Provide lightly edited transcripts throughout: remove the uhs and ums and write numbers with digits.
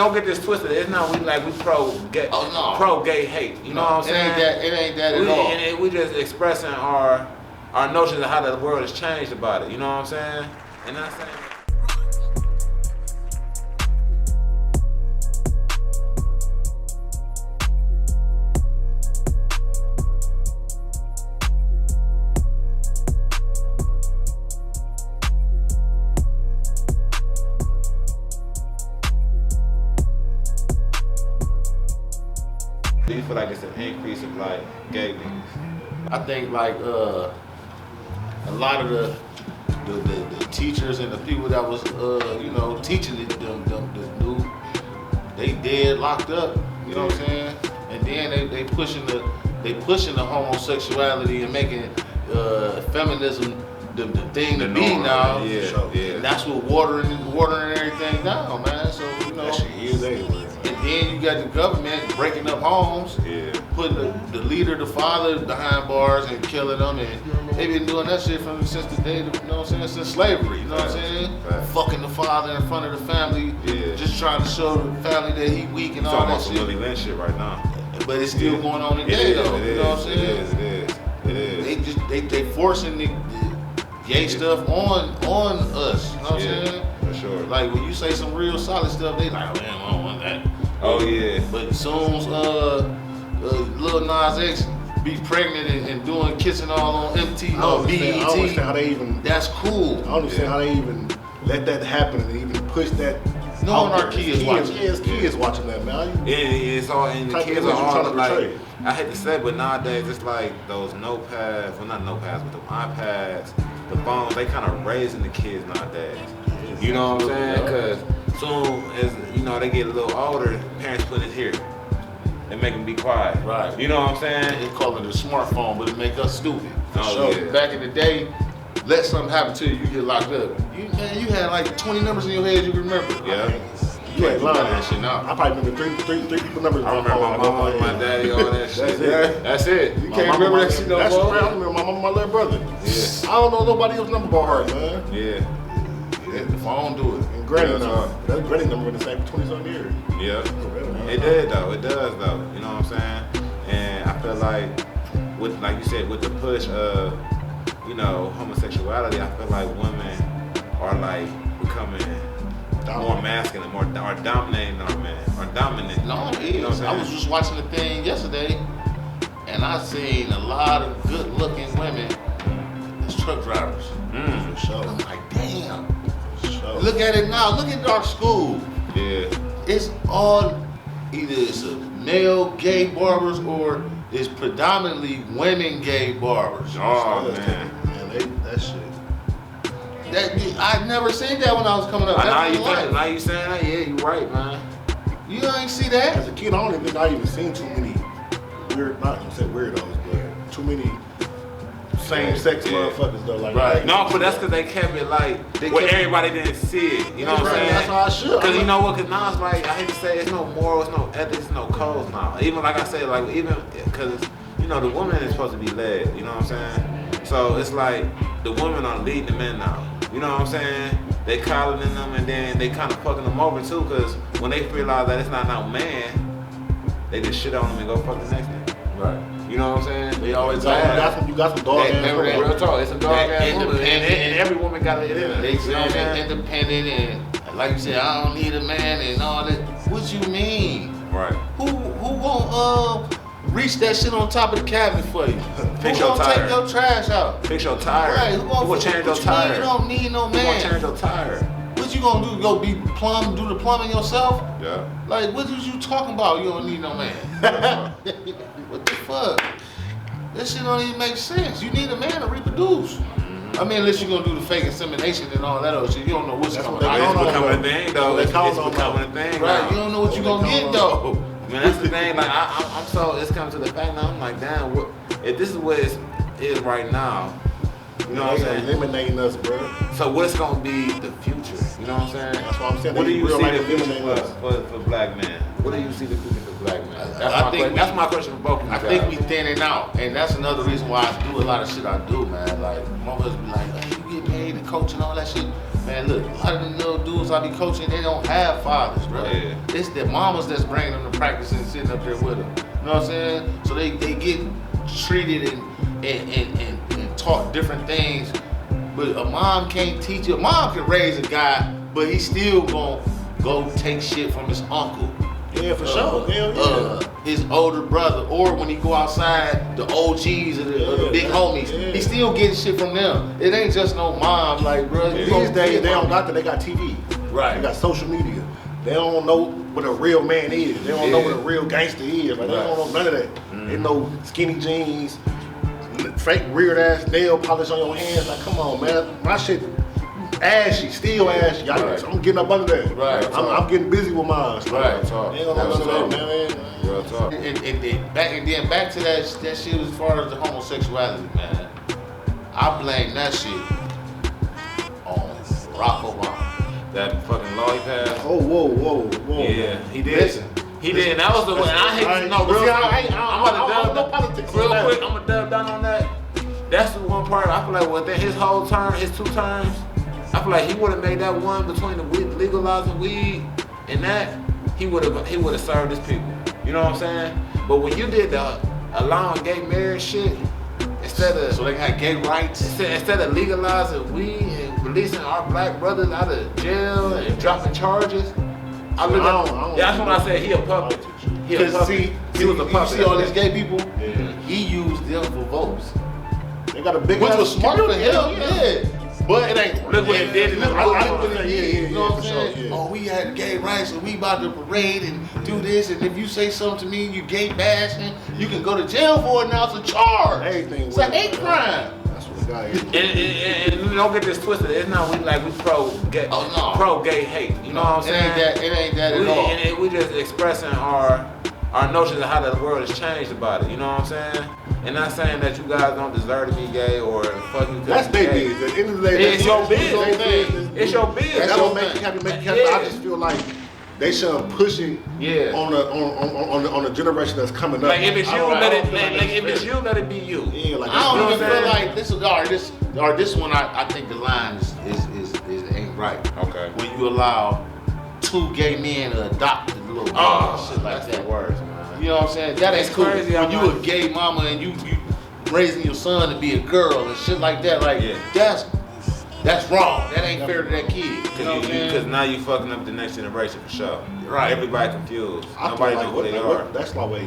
don't get this twisted. It's not we pro gay, pro gay hate. You know what I'm saying? It ain't that at all. And we just expressing our notions of how the world has changed about it. You know what I'm saying? And not saying. Do you feel like it's an increase of like gay niggas? I think like a lot of the teachers and the people that was teaching the new, they dead locked up. You know what I'm saying? And then they pushing the homosexuality and making feminism the thing to be now. Yeah. And that's what watering everything down, man. So that shit is everywhere. And then you got the government breaking up homes, putting the leader, the father behind bars and killing them, and they've been doing that shit since the day, since slavery, you know what I'm saying? Fucking the father in front of the family, just trying to show the family that he weak and all that shit. Really Lynch shit right now. But it's still going on today though, you know what I'm saying? It is. They forcing the gay stuff on us, you know what I'm saying? For sure. Like when you say some real solid stuff, they like, oh, man, I don't want that. Oh yeah. But as soon as Lil Nas X be pregnant and kissing all on MT, I don't BET, understand how they even. that's cool. I don't understand how they even let that happen and even push that. Knowing our kids watching. Kids watching that, man. It's all, and the Type kids of are image you all trying to like, portray. I hate to say it, but nowadays it's like those notepads, well not notepads, but the iPads, the phones, they kind of raising the kids nowadays. You know what I'm saying? Because soon as, they get a little older, parents put it here. They make them be quiet. Right. You know what I'm saying? They call it a smartphone, but it make us stupid. Oh, yeah. Back in the day, let something happen to you, you get locked up. You had like 20 numbers in your head you remember. Yeah. You ain't lying. That shit now. I probably remember three people numbers. I remember my mama, my daddy, all that shit. That's it. You My can't mama, remember that shit no that's more. I remember my mama, my little brother. Yeah. I don't know nobody else's number by heart, man. Yeah. The phone do it. And Granny Yeah, number. That Granny number been the same for 20-some years. Yeah. It did though. It does though. You know what I'm saying? And I feel like you said, with the push of, homosexuality, I feel like women are like becoming more masculine, more dominating our men, or dominant. No, it is. I was just watching the thing yesterday, and I seen a lot of good-looking women as truck drivers. For sure. I'm like, damn. For sure. Look at it now. Look at our school. Yeah. It's all either it's a male gay barbers or it's predominantly women gay barbers. Oh man. That shit. I never seen that when I was coming up. Now you saying that? Yeah, you right, man. You ain't see that? As a kid, I don't even think I even seen too many not gonna say weirdos, but too many same-sex motherfuckers though. Like, right. No, but that's because they kept it like where everybody didn't see it. You know what I'm saying? That's how I should. Because you know what? Because now it's like, I hate to say, it's no morals, no ethics, no codes now. Even like I said, like even because the woman is supposed to be led. You know what I'm saying? So it's like the women are leading the men now. You know what I'm saying? They collaring them and then they kind of fucking them over too. Because when they realize that it's not no man, they just shit on them and go fuck the next nigga. Right. You know what I'm saying? They always you got some dog ass women. Real talk, it's a dog ass woman, independent. and every woman got it. They say independent and like you said, I don't need a man and all that. What you mean? Right. Who won't reach that shit on top of the cabinet for you? Fix Who your gonna tire. take your trash out? Fix your tire. Right. Who gonna change your tire? You don't need no Who gonna man. change your tire? What you gonna do? Go do the plumbing yourself? Yeah. Like what is you talking about? You don't need no man. What the fuck? This shit don't even make sense. You need a man to reproduce. I mean, unless you're gonna do the fake insemination and all that other shit, you don't know what's coming out. It's becoming a thing though. It's becoming a thing. Right? You don't know what you're gonna get though. Man, that's the thing. Like I'm so it's coming to the fact now. I'm like, damn, if this is what it is right now, you know what I'm saying? Eliminating us, bro. So what's gonna be the future? You know what I'm saying? That's what I'm saying. What do you see the future eliminating us for black men? What do you see the future for black men? That's my question for both of you I guys. think we thinning out, and that's another reason why I do a lot of shit I do, man. Like, motherfuckers be like, hey, you get paid to coach and all that shit. Man, Man, look, a lot of them little dudes I be coaching, they don't have fathers, bro. Yeah. It's their mamas that's bringing them to practice and sitting up there with them. You know what I'm saying? So they get treated and taught different things. But a mom can't teach you. A mom can raise a guy, but he's still gonna go take shit from his uncle. Yeah, for sure. Hell yeah. His older brother, or when he go outside, the OGs or the big homies, he still getting shit from them. It ain't just no mom, like, bro. These days, they don't got that. They got TV. Right. They got social media. They don't know what a real man is. They don't know what a real gangster is. Like, they don't know none of that. They know skinny jeans, fake weird ass nail polish on your hands. Like, come on, man. My shit ashy, still ashy. I'm getting up under that. Right. I'm getting busy with mine. Right. They don't know none of that, man. Real talk. And then back to that shit as far as the homosexuality, man. I blame that shit on Barack Obama. That fucking law he passed. Oh, whoa. Yeah, he did. Listen. He did, and that was the one. I hate to know. See, I'm about to no politics real on that. quick. I'm gonna dub down on that. That's the one part I feel like within his whole term, his 2 terms, I feel like he would have made that one between the weed, legalizing weed and that. He would have served his people. You know what I'm saying? But when you did the allowing gay marriage shit, instead of So they got gay rights. instead of legalizing weed and releasing our black brothers out of jail and dropping charges, I look at that's when I said he a puppet. He a puppet. He was a puppet. You see all these gay people? He used them for votes. They got a big Which ass was smart for him, community. yeah. But it ain't. Look what he did in the You know what I'm for saying? sure, yeah. Oh, we had gay rights and we about to parade and do this. And if you say something to me, you gay bashing, you can go to jail for it now. It's a charge. Everything It's a with hate it. crime. That's what the guy is. And don't get this twisted. It's not we pro gay, Oh, no. pro gay hate. You know what I'm saying? It ain't that at all. And we just expressing our notions of how the world has changed about it. You know what I'm saying? And not saying that you guys don't deserve to be gay or fuck you. That's their business. At the end of the day, It's your business. It's your business. That That's don't your make thing. you happy. I just feel like they should push it Yeah. on the generation that's coming up. Like if it's I you, don't- I let don't it. feel like Like if that's it's you, let it be you. Yeah, like I don't You know even what I'm feel saying? like this one. I think the line is ain't right. Okay. When you allow 2 gay men to adopt the little Oh, shit like that's that. the worst, man. You know what I'm saying? That ain't It's cool. crazy When how you a much- gay mama and you raising your son to be a girl and shit like that, like Yeah. that's wrong. That ain't fair to that kid. You know what I'm Because saying? now you fucking up the next generation for sure. Right. Everybody confused. I Nobody feel know who they like, are. That's like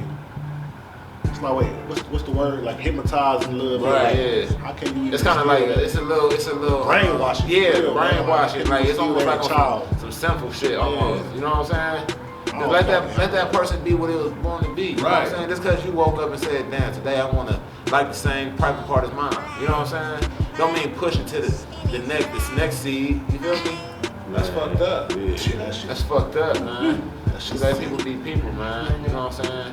it's like what's the word? Like hypnotized and love. Right, Like, yeah. How can you? It's kind of like it's a little Brainwashing. Yeah, For real, man. brainwashing. Like it's You almost as like a on child. some simple shit almost. You know what I'm saying? I Just don't let know, that person be what it was born to be. You know what I'm Right. saying? Just because you woke up and said, "Damn, today I want to like the same private part as mine." You know what I'm saying? Don't mean push it to this next seed. You feel me? That's fucked up. Yeah, that shit. That's fucked up, man. Let people be people, man. You know what I'm saying?